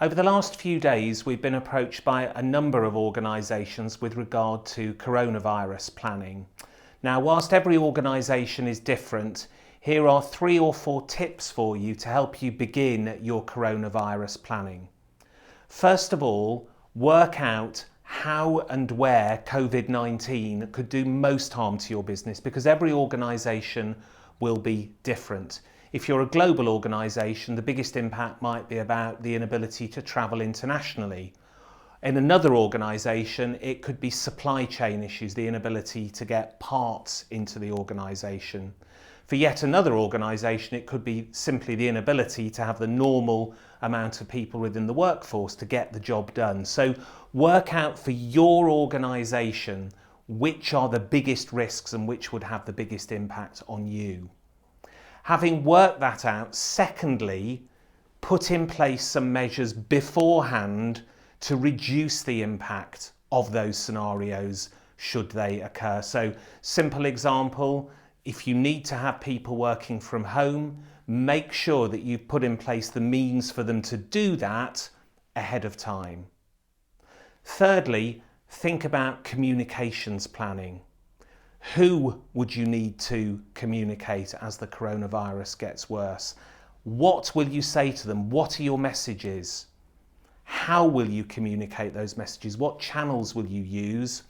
Over the last few days, we've been approached by a number of organisations with regard to coronavirus planning. Now, whilst every organisation is different, here are 3 or 4 tips for you to help you begin your coronavirus planning. First of all, work out how and where COVID-19 could do most harm to your business, because every organisation will be different. If you're a global organisation, the biggest impact might be about the inability to travel internationally. In another organisation, it could be supply chain issues, the inability to get parts into the organisation. For yet another organisation, it could be simply the inability to have the normal amount of people within the workforce to get the job done. So work out for your organisation which are the biggest risks and which would have the biggest impact on you. Having worked that out, secondly, put in place some measures beforehand to reduce the impact of those scenarios should they occur. So, simple example, if you need to have people working from home, make sure that you've put in place the means for them to do that ahead of time. Thirdly, think about communications planning. Who would you need to communicate as the coronavirus gets worse? What will you say to them? What are your messages? How will you communicate those messages? What channels will you use?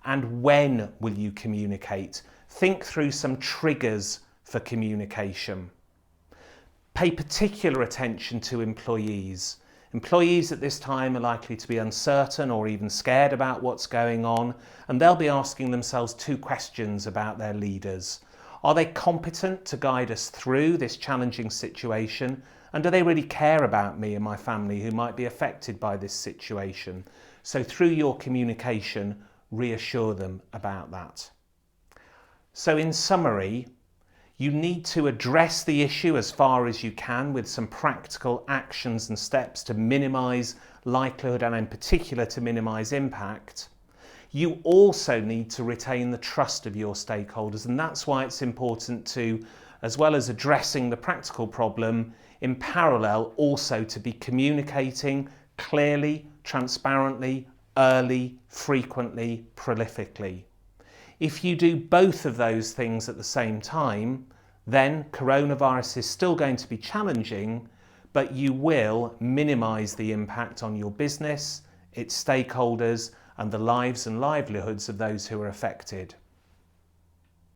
And when will you communicate? Think through some triggers for communication. Pay particular attention to employees. Employees at this time are likely to be uncertain or even scared about what's going on, and they'll be asking themselves 2 questions about their leaders. Are they competent to guide us through this challenging situation? And do they really care about me and my family who might be affected by this situation? So through your communication, reassure them about that. So in summary, you need to address the issue as far as you can with some practical actions and steps to minimise likelihood and in particular to minimise impact. You also need to retain the trust of your stakeholders, and that's why it's important to, as well as addressing the practical problem, in parallel also to be communicating clearly, transparently, early, frequently, prolifically. If you do both of those things at the same time, then coronavirus is still going to be challenging, but you will minimise the impact on your business, its stakeholders, and the lives and livelihoods of those who are affected.